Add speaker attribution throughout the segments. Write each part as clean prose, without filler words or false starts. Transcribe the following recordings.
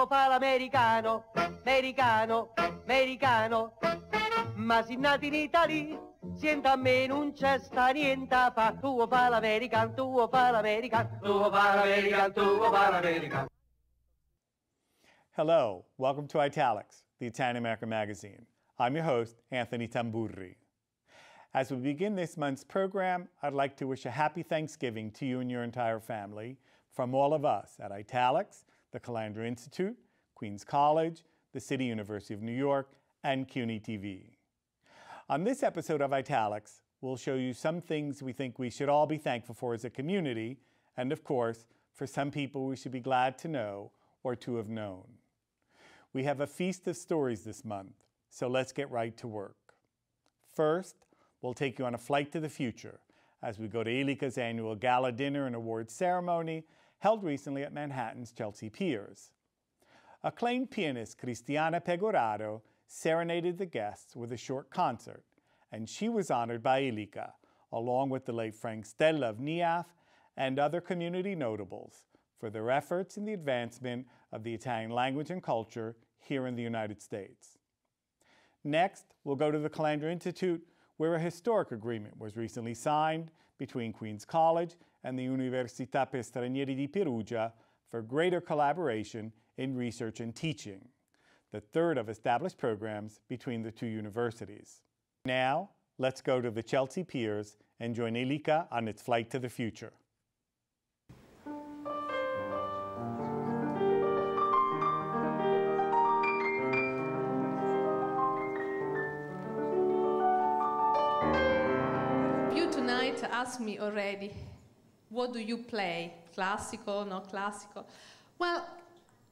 Speaker 1: vuoi fare l'americano, americano, americano. Ma se nati in Italia, senta a me non c'è sta niente a fa. Tu vuoi fare l'americano, tu vuoi fare l'americano, tu vuoi fare l'americano, tu vuoi fare l'americano.
Speaker 2: Hello, welcome to Italics, the Italian American magazine. I'm your host, Anthony Tamburri. As we begin this month's program, I'd like to wish a happy Thanksgiving to you and your entire family from all of us at Italics, the Calandra Institute, Queens College, the City University of New York, and CUNY TV. On this episode of Italics, we'll show you some things we think we should all be thankful for as a community, and of course, for some people we should be glad to know or to have known. We have a feast of stories this month, so let's get right to work. First, we'll take you on a flight to the future as we go to Elica's annual gala dinner and awards ceremony held recently at Manhattan's Chelsea Piers. Acclaimed pianist Cristiana Pegoraro serenaded the guests with a short concert, and she was honored by Elica, along with the late Frank Stella of NIAF and other community notables, for their efforts in the advancement of the Italian language and culture here in the United States. Next, we'll go to the Calandra Institute, where a historic agreement was recently signed between Queens College and the Università per Stranieri di Perugia for greater collaboration in research and teaching, the third of established programs between the two universities. Now, let's go to the Chelsea Piers and join Elica on its flight to the future.
Speaker 3: Asked me already, what do you play? Classical, not classical? Well,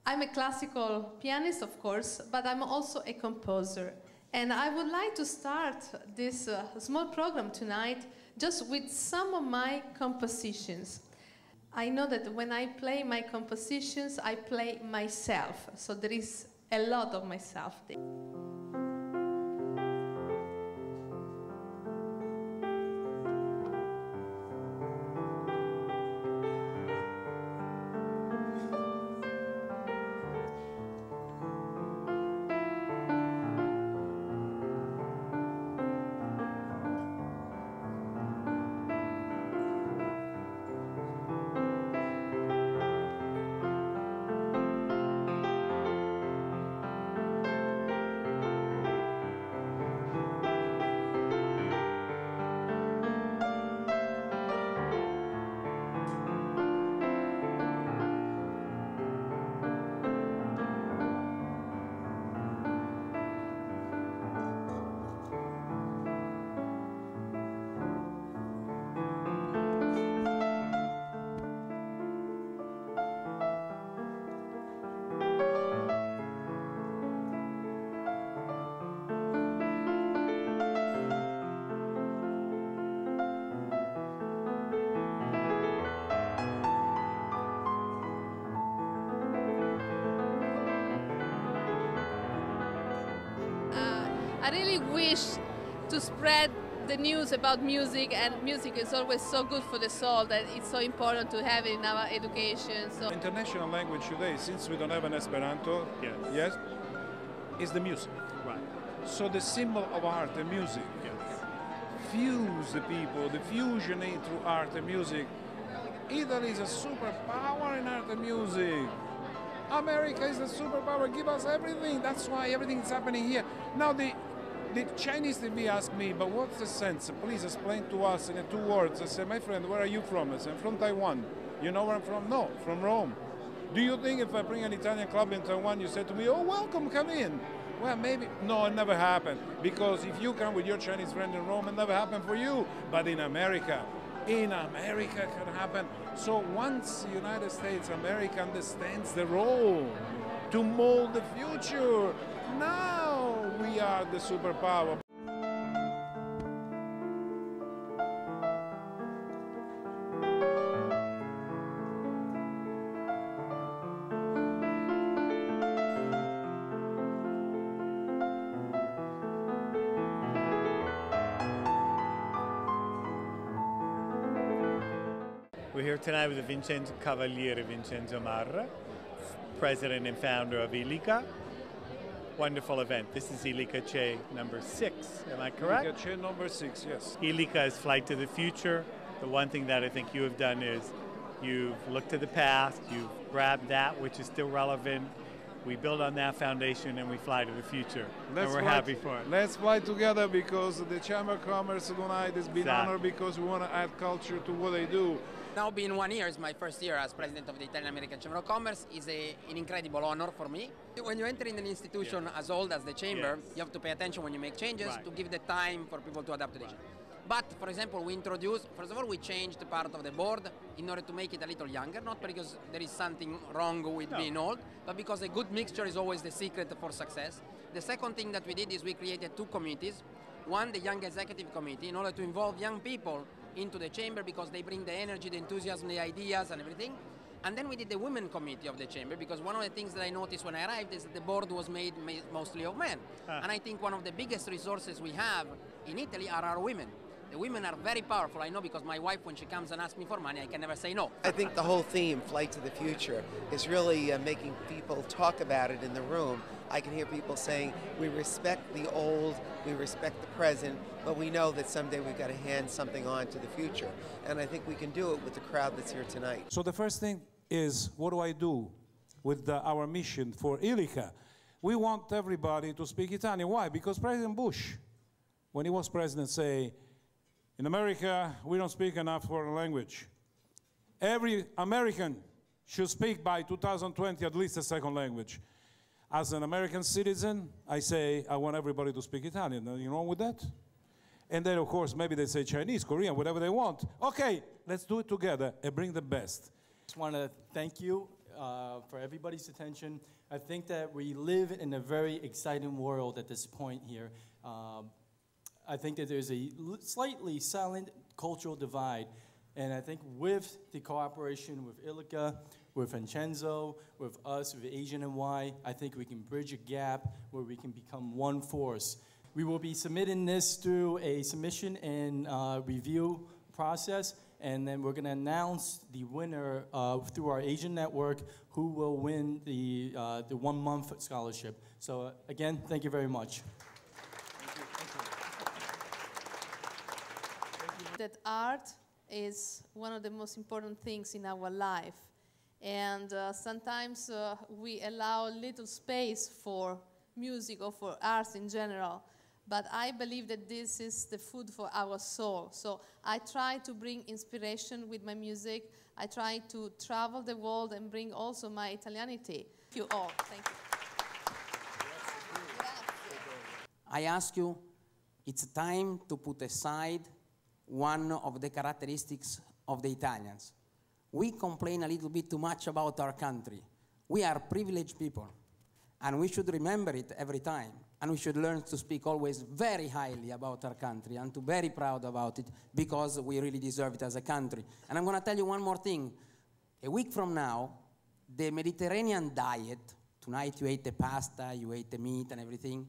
Speaker 3: I'm a classical pianist, of course, but I'm also a composer. And I would like to start this small program tonight just with some of my compositions. I know that when I play my compositions, I play myself. So there is a lot of myself there. I really wish to spread the news about music, and music is always so good for the soul that it's so important to have it in our education. So
Speaker 4: international language today, since we don't have an Esperanto, yes, is the music.
Speaker 2: Right.
Speaker 4: So the symbol of art and music, fuse the people, the fusion through art and music. Italy is a superpower in art and music. America is a superpower, give us everything. That's why everything is happening here. Now the Chinese TV ask me, but what's the sense? Please explain to us in 2 words. I say, my friend, where are you from? I say, I'm from Taiwan. You know where I'm from? No, from Rome. Do you think if I bring an Italian club in Taiwan, you say to me, oh, welcome, come in? Well, maybe. No, it never happened. Because if you come with your Chinese friend in Rome, it never happened for you. But in America it can happen. So once the United States, America understands the role to mold the future, now we are the superpower.
Speaker 2: We're here tonight with the Vincenzo Cavaliere Vincenzo Marra, president and founder of Elica. Wonderful event. This is Elica Che number 6, am I correct?
Speaker 4: Elica Che number 6, yes.
Speaker 2: Elica is Flight to the Future. The one thing that I think you have done is you've looked to the past, you've grabbed that which is still relevant, we build on that foundation and we fly to the future. And we're happy for it.
Speaker 4: Let's fly together because the Chamber of Commerce tonight has been honored because we want to add culture to what they do.
Speaker 5: Now being 1 year is my first year as president of the Italian American Chamber of Commerce is an incredible honor for me. When you enter in an institution as old as the Chamber, you have to pay attention when you make changes to give the time for people to adapt to the change. But, for example, we introduced, first of all, we changed part of the board in order to make it a little younger, not because there is something wrong with being old, but because a good mixture is always the secret for success. The second thing that we did is we created 2 committees. One, the Young Executive Committee, in order to involve young people into the Chamber because they bring the energy, the enthusiasm, the ideas and everything. And then we did the Women Committee of the Chamber because one of the things that I noticed when I arrived is that the board was made mostly of men. And I think one of the biggest resources we have in Italy are our women. The women are very powerful. I know because my wife, when she comes and asks me for money, I can never say no.
Speaker 6: I think the whole theme, Flight to the Future, is really making people talk about it in the room. I can hear people saying, we respect the old, we respect the present, but we know that someday we've got to hand something on to the future. And I think we can do it with the crowd that's here tonight.
Speaker 7: So the first thing is, what do I do with our mission for Elica? We want everybody to speak Italian. Why? Because President Bush, when he was president, say, in America, we don't speak enough foreign language. Every American should speak by 2020 at least a second language. As an American citizen, I say I want everybody to speak Italian. Nothing wrong with that? And then, of course, maybe they say Chinese, Korean, whatever they want. Okay, let's do it together and bring the best.
Speaker 8: Just want to thank you for everybody's attention. I think that we live in a very exciting world at this point here. I think that there's a slightly silent cultural divide, and I think with the cooperation with Elica, with Vincenzo, with us, with Asian and Y, I think we can bridge a gap where we can become one force. We will be submitting this through a submission and review process, and then we're going to announce the winner through our Asian network who will win the 1-month scholarship. So again, thank you very much.
Speaker 3: That art is one of the most important things in our life. And sometimes we allow little space for music or for arts in general. But I believe that this is the food for our soul. So I try to bring inspiration with my music. I try to travel the world and bring also my Italianity. Thank you all. Thank you.
Speaker 5: I ask you, it's time to put aside one of the characteristics of the Italians. We complain a little bit too much about our country. We are privileged people, and we should remember it every time, and we should learn to speak always very highly about our country and to be very proud about it because we really deserve it as a country. And I'm going to tell you one more thing. A week from now, the Mediterranean diet, tonight you ate the pasta, you ate the meat and everything,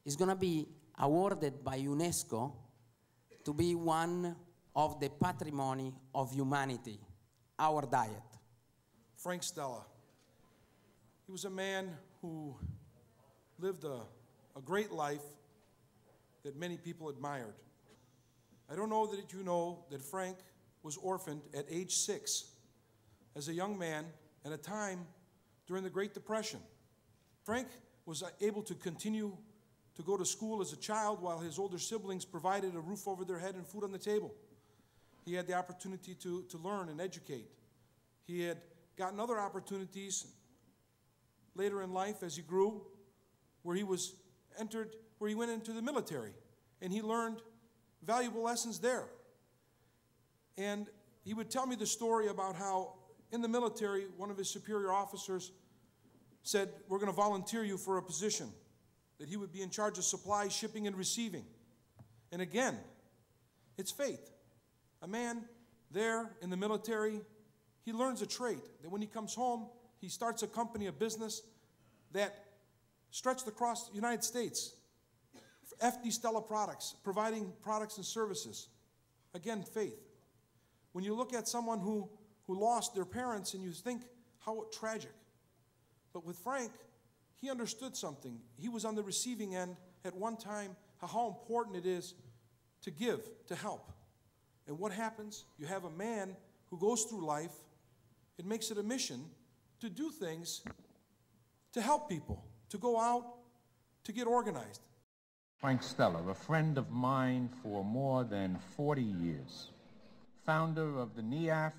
Speaker 5: is going to be awarded by UNESCO to be one of the patrimony of humanity, our diet.
Speaker 7: Frank Stella. He was a man who lived a great life that many people admired. I don't know that you know that Frank was orphaned at age 6 as a young man at a time during the Great Depression. Frank was able to continue to go to school as a child while his older siblings provided a roof over their head and food on the table. He had the opportunity to learn and educate. He had gotten other opportunities later in life as he grew, where he went into the military, and he learned valuable lessons there. And he would tell me the story about how in the military, one of his superior officers said, we're going to volunteer you for a position, that he would be in charge of supply, shipping, and receiving. And again, it's faith. A man there in the military, he learns a trait that when he comes home, he starts a company, a business that stretched across the United States. FD Stella products, providing products and services. Again, faith. When you look at someone who lost their parents and you think how tragic. But with Frank, he understood something. He was on the receiving end at one time, how important it is to give, to help. And what happens? You have a man who goes through life and makes it a mission to do things to help people, to go out, to get organized.
Speaker 9: Frank Stella, a friend of mine for more than 40 years, founder of the NIAF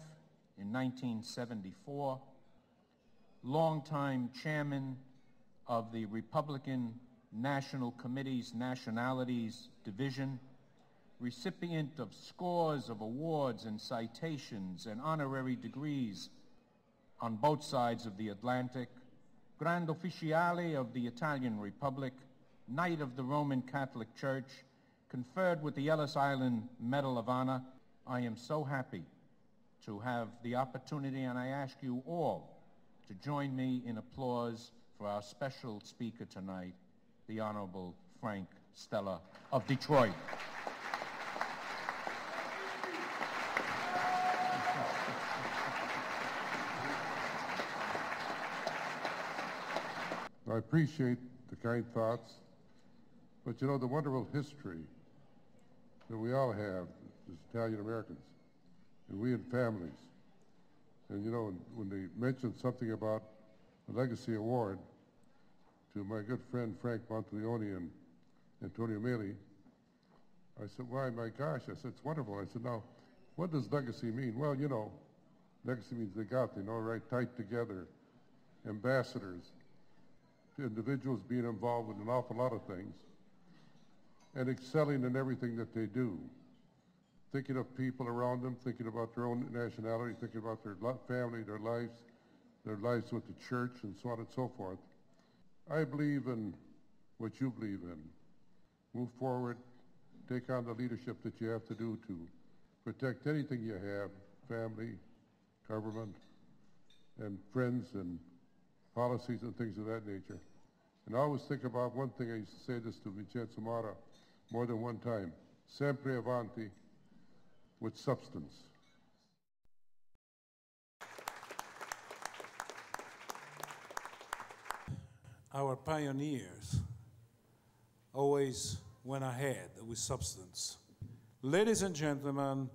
Speaker 9: in 1974, longtime chairman of the Republican National Committee's Nationalities Division, recipient of scores of awards and citations and honorary degrees on both sides of the Atlantic, Grand Officiale of the Italian Republic, Knight of the Roman Catholic Church, conferred with the Ellis Island Medal of Honor. I am so happy to have the opportunity, and I ask you all to join me in applause for our special speaker tonight, the Honorable Frank Stella of Detroit.
Speaker 10: I appreciate the kind thoughts, but you know, the wonderful history that we all have as Italian Americans, and we in families. And you know, when they mentioned something about a legacy award to my good friend Frank Monteleone and Antonio Meli, I said, why, my gosh, I said, it's wonderful. I said, now, what does legacy mean? Well, you know, legacy means legati, you know, right, tight together, ambassadors, individuals being involved with an awful lot of things, and excelling in everything that they do, thinking of people around them, thinking about their own nationality, thinking about their family, their lives with the church, and so on and so forth. I believe in what you believe in. Move forward, take on the leadership that you have to do to protect anything you have, family, government, and friends, and policies and things of that nature. And I always think about one thing, I used to say this to Vincenzo Mara more than one time, sempre avanti, with substance.
Speaker 4: Our pioneers always went ahead with substance. Ladies and gentlemen,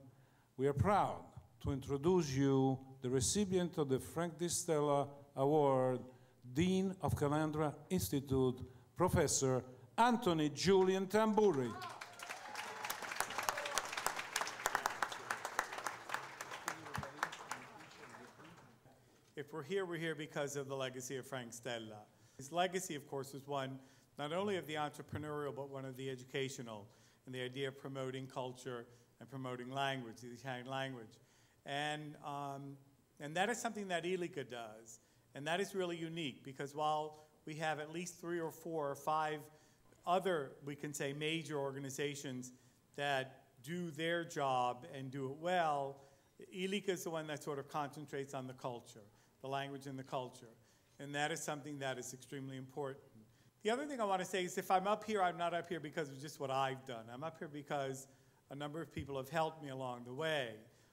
Speaker 4: we are proud to introduce you the recipient of the Frank D. Stella Award, Dean of Calandra Institute, Professor Anthony Julian Tamburri.
Speaker 2: If we're here because of the legacy of Frank Stella. His legacy, of course, was one not only of the entrepreneurial, but one of the educational, and the idea of promoting culture and promoting language, the Italian language. And that is something that Elica does. And that is really unique, because while we have at least 3 or 4 or 5 other, we can say, major organizations that do their job and do it well, Elica is the one that sort of concentrates on the culture, the language and the culture. And that is something that is extremely important. The other thing I want to say is, if I'm up here, I'm not up here because of just what I've done. I'm up here because a number of people have helped me along the way.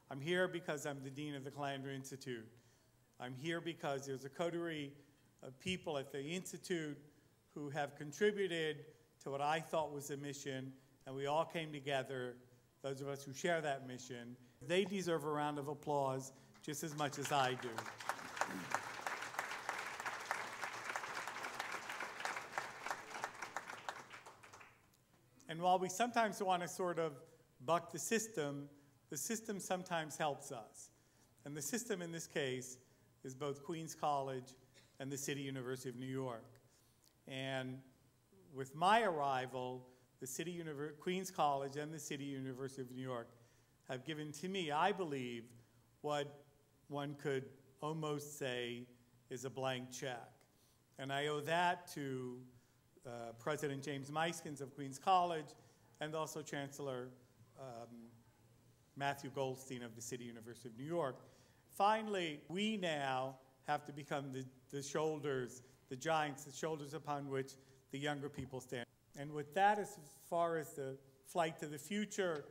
Speaker 2: I'm here because I'm the Dean of the Calandra Institute. I'm here because there's a coterie of people at the Institute who have contributed to what I thought was a mission, and we all came together, those of us who share that mission. They deserve a round of applause just as much as I do. And while we sometimes want to sort of buck the system sometimes helps us. And the system in this case is both Queens College and the City University of New York. And with my arrival, the Queens College and the City University of New York have given to me, I believe, what one could almost say is a blank check. And I owe that to President James Meiskens of Queens College, and also Chancellor Matthew Goldstein of the City University of New York. Finally, we now have to become the shoulders, the giants, the shoulders upon which the younger people stand. And with that, as far as the flight to the future,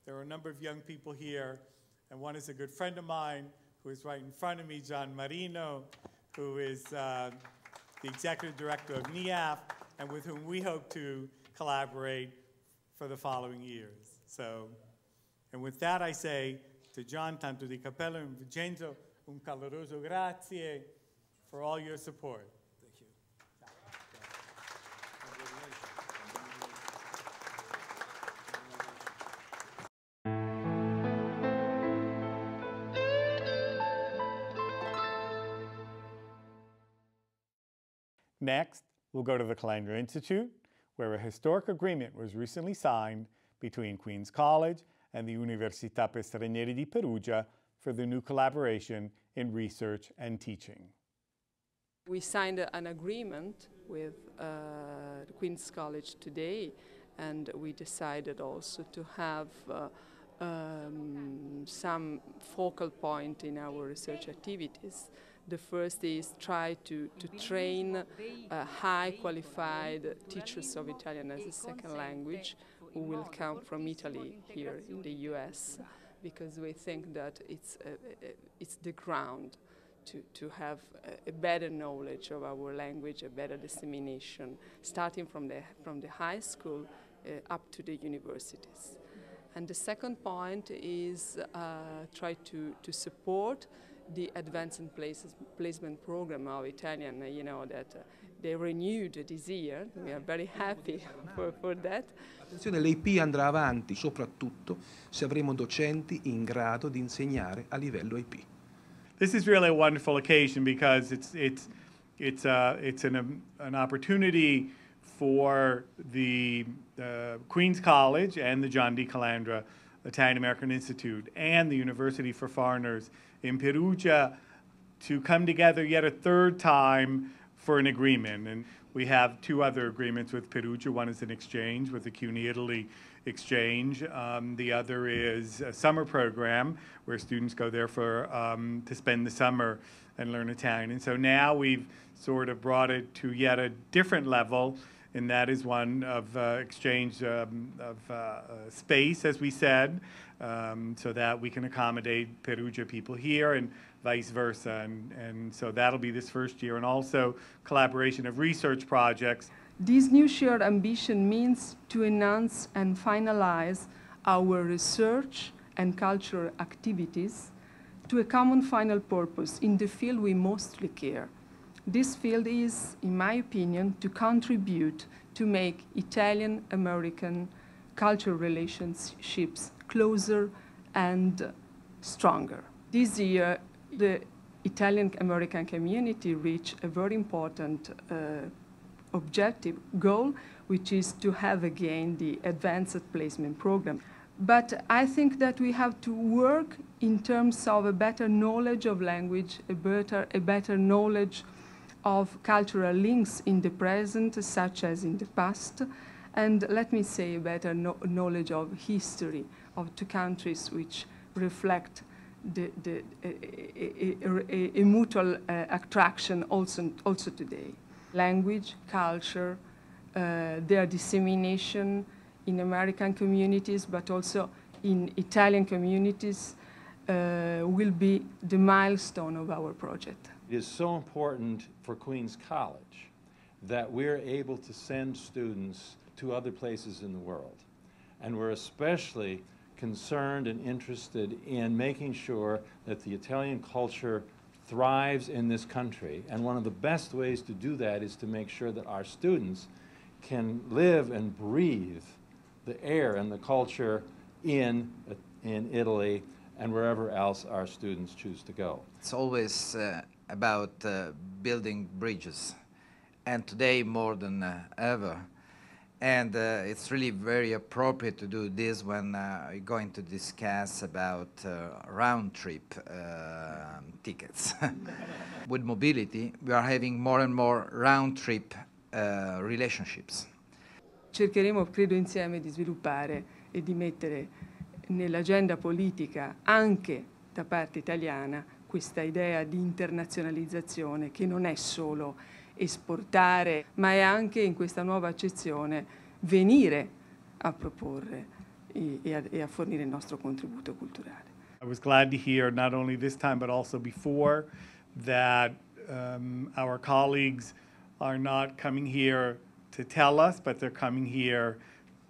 Speaker 2: there are a number of young people here, and one is a good friend of mine who is right in front of me, John Marino, who is the executive director of NIAF, and with whom we hope to collaborate for the following years. So, and with that I say to John, tanto di cappello and Vincenzo, un caloroso grazie for all your support.
Speaker 7: Thank you.
Speaker 2: Next, we'll go to the Calandra Institute, where a historic agreement was recently signed between Queen's College and the Università per Stranieri di Perugia for the new collaboration in research and teaching.
Speaker 11: We signed an agreement with Queen's College today, and we decided also to have some focal point in our research activities. The first is try to train high qualified teachers of Italian as a second language who will come from Italy here in the US, because we think that it's the ground to have a better knowledge of our language, a better dissemination, starting from the high school up to the universities. And the second point is try to support the advanced placement program of Italian, you know, that they renewed this year. We are very happy for that.
Speaker 12: Attenzione, l'IP andrà avanti soprattutto se avremo docenti in grado di insegnare a livello IP.
Speaker 2: This is really a wonderful occasion because it's an opportunity for the Queen's College and the John D. Calandra Italian American Institute and the University for Foreigners in Perugia to come together yet a third time for an agreement. And we have two other agreements with Perugia. One is an exchange with the CUNY Italy exchange. The other is a summer program where students go there for to spend the summer and learn Italian. And so now we've sort of brought it to yet a different level, and that is one of exchange of space, as we said, so that we can accommodate Perugia people here and vice versa. And so that'll be this first year, and also collaboration of research projects.
Speaker 11: This new shared ambition means to enhance and finalize our research and cultural activities to a common final purpose in the field we mostly care. This field is, in my opinion, to contribute to make Italian-American cultural relationships closer and stronger. This year, the Italian-American community reached a very important objective goal, which is to have again the advanced placement program. But I think that we have to work in terms of a better knowledge of language, a better knowledge of cultural links in the present, such as in the past, and let me say a better knowledge of history of two countries which reflect a mutual attraction also today. Language, culture, their dissemination in American communities, but also in Italian communities, will be the milestone of our project.
Speaker 13: It is so important for Queen's College that we're able to send students to other places in the world. And we're especially concerned and interested in making sure that the Italian culture thrives in this country. And one of the best ways to do that is to make sure that our students can live and breathe the air and the culture in Italy and wherever else our students choose to go.
Speaker 14: It's always about building bridges, and today more than ever. And it's really very appropriate to do this when we're going to discuss about round-trip tickets. With mobility, we are having more and more round-trip relationships.
Speaker 11: Cercheremo, credo, insieme di sviluppare e di mettere nell'agenda politica, anche da parte italiana, questa idea di internazionalizzazione che non è solo esportare, ma è anche in questa nuova accezione venire a proporre e a fornire il nostro contributo culturale.
Speaker 2: I was glad to hear, not only this time but also before, that our colleagues are not coming here to tell us, but they're coming here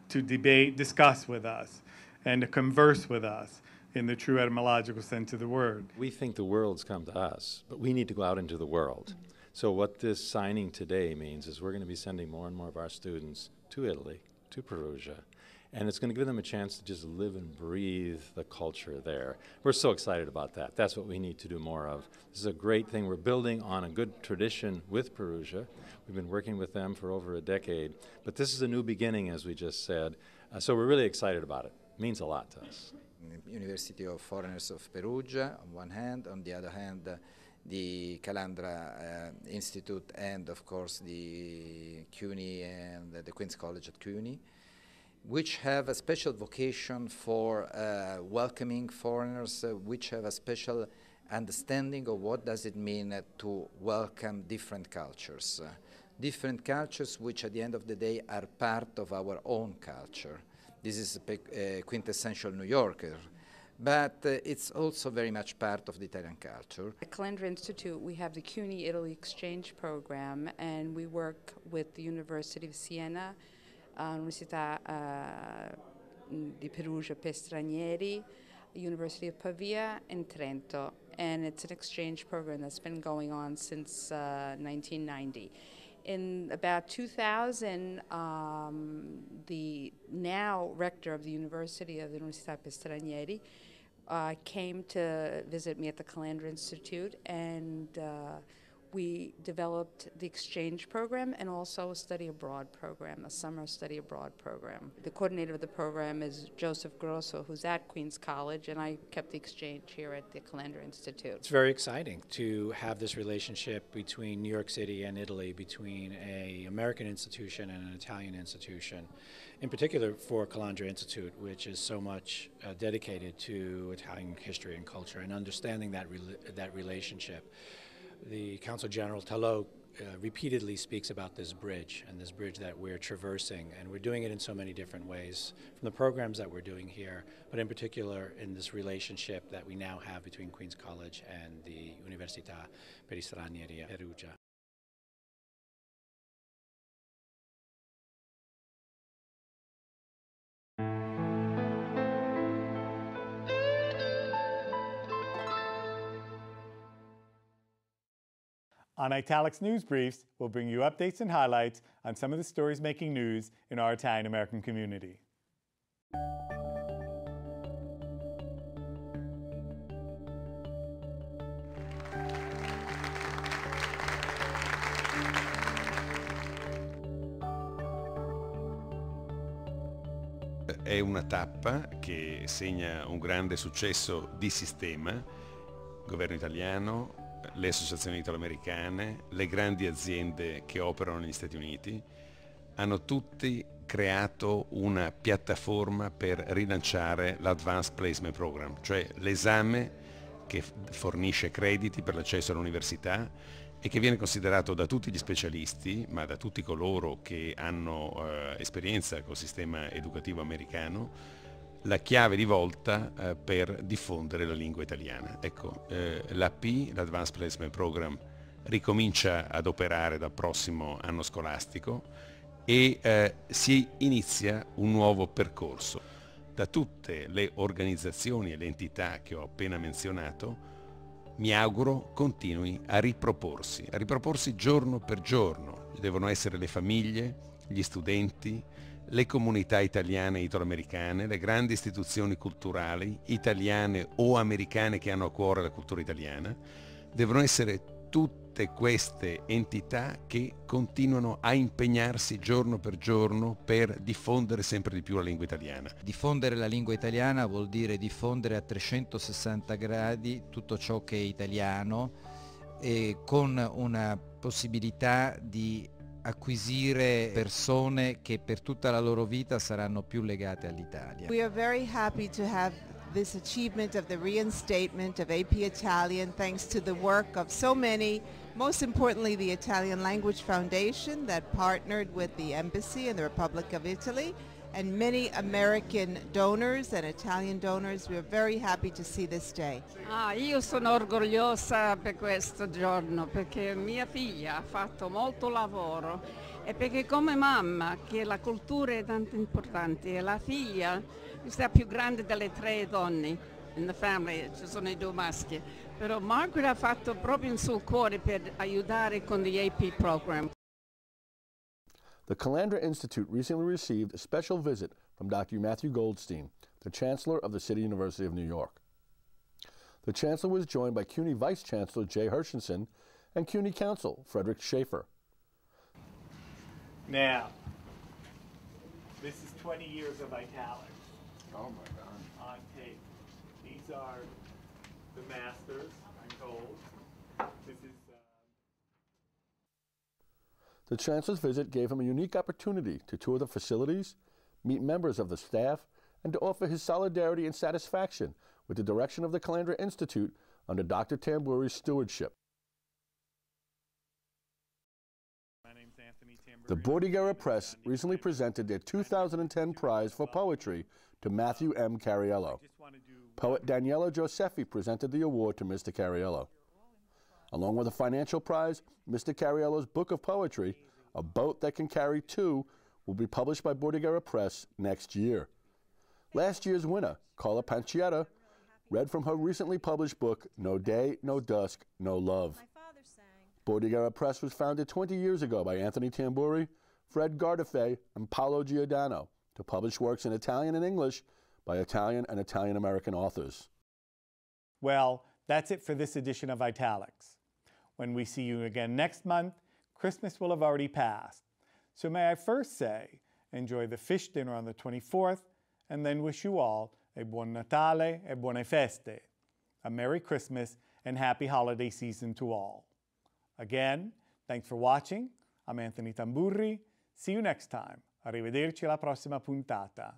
Speaker 2: to debate, discuss with us, and to converse with us in the true etymological sense of the word.
Speaker 13: We think the world's come to us, but we need to go out into the world. So what this signing today means is we're going to be sending more and more of our students to Italy, to Perugia, and it's going to give them a chance to just live and breathe the culture there. We're so excited about that. That's what we need to do more of. This is a great thing. We're building on a good tradition with Perugia. We've been working with them for over a decade, but this is a new beginning, as we just said, so we're really excited about it. It means a lot to us.
Speaker 14: University of Foreigners of Perugia on one hand, on the other hand the Calandra Institute and of course the CUNY and the Queen's College at CUNY, which have a special vocation for welcoming foreigners, which have a special understanding of what does it mean to welcome different cultures. Different cultures which at the end of the day are part of our own culture. This is a quintessential New Yorker, but it's also very much part of the Italian culture.
Speaker 15: At Calandra Institute, we have the CUNY Italy Exchange Program, and we work with the University of Siena, Università di Perugia per Stranieri, University of Pavia, and Trento. And it's an exchange program that's been going on since 1990. In about 2000, the now rector of the University of the Università per Stranieri came to visit me at the Calandra Institute, and we developed the exchange program and also a study abroad program, a summer study abroad program. The coordinator of the program is Joseph Grosso, who's at Queen's College, and I kept the exchange here at the Calandra Institute.
Speaker 16: It's very exciting to have this relationship between New York City and Italy, between an American institution and an Italian institution, in particular for Calandra Institute, which is so much dedicated to Italian history and culture and understanding that relationship. The Consul General Talot repeatedly speaks about this bridge and this bridge that we're traversing, and we're doing it in so many different ways from the programs that we're doing here, but in particular in this relationship that we now have between Queen's College and the Università per Stranieri a Perugia.
Speaker 2: On Italics News Briefs, we'll bring you updates and highlights on some of the stories making news in our Italian-American community.
Speaker 17: È una tappa che segna un grande successo di sistema, governo italiano, le associazioni italo-americane, le grandi aziende che operano negli Stati Uniti, hanno tutti creato una piattaforma per rilanciare l'Advanced Placement Program, cioè l'esame che fornisce crediti per l'accesso all'università e che viene considerato da tutti gli specialisti, ma da tutti coloro che hanno esperienza col sistema educativo americano, la chiave di volta per diffondere la lingua italiana. Ecco, l'AP, l'Advanced Placement Program, ricomincia ad operare dal prossimo anno scolastico e si inizia un nuovo percorso. Da tutte le organizzazioni e le entità che ho appena menzionato, mi auguro continui a riproporsi giorno per giorno. Devono essere le famiglie, gli studenti, le comunità italiane e italo-americane, le grandi istituzioni culturali, italiane o americane che hanno a cuore la cultura italiana, devono essere tutte queste entità che continuano a impegnarsi giorno per giorno per diffondere sempre di più la lingua italiana.
Speaker 14: Diffondere la lingua italiana vuol dire diffondere a 360 gradi tutto ciò che è italiano e con una possibilità di acquisire persone che per tutta la loro vita saranno più legate all'Italia.
Speaker 18: We are very happy to have this achievement of the reinstatement of AP Italian thanks to the work of so many, most importantly the Italian Language Foundation that partnered with the Embassy in the Republic of Italy and many American donors and Italian donors. We're very happy to see this day.
Speaker 19: Io sono orgogliosa per questo giorno perché mia figlia ha fatto molto lavoro e perché come mamma che la cultura è tanto importante e la figlia è la più grande delle 3 donne. In the family ci sono i 2 maschi, però Margaret ha fatto proprio il suo cuore per aiutare con the AP program.
Speaker 20: The Calandra Institute recently received a special visit from Dr. Matthew Goldstein, the Chancellor of the City University of New York. The Chancellor was joined by CUNY Vice Chancellor Jay Hershenson and CUNY Counsel Frederick Schaefer.
Speaker 2: Now, this is 20 years of Italics.
Speaker 4: Oh my God.
Speaker 2: On tape. These are the masters, I'm told. This is
Speaker 20: The Chancellor's visit gave him a unique opportunity to tour the facilities, meet members of the staff, and to offer his solidarity and satisfaction with the direction of the Calandra Institute under Dr. Tamburi's stewardship. The Bordighera Press recently presented their 2010 prize for poetry to Matthew M. Cariello. Poet Daniela Josephi presented the award to Mr. Cariello. Along with a financial prize, Mr. Cariello's book of poetry, A Boat That Can Carry Two, will be published by Bordighera Press next year. Last year's winner, Carla Pancietta, read from her recently published book, No Day, No Dusk, No Love. Bordighera Press was founded 20 years ago by Anthony Tamburi, Fred Gardafe, and Paolo Giordano to publish works in Italian and English by Italian and Italian-American authors.
Speaker 2: Well, that's it for this edition of Italics. When we see you again next month, Christmas will have already passed. So may I first say, enjoy the fish dinner on the 24th, and then wish you all a buon Natale e buone feste, a Merry Christmas and Happy Holiday Season to all. Again, thanks for watching. I'm Anthony Tamburri. See you next time. Arrivederci alla prossima puntata.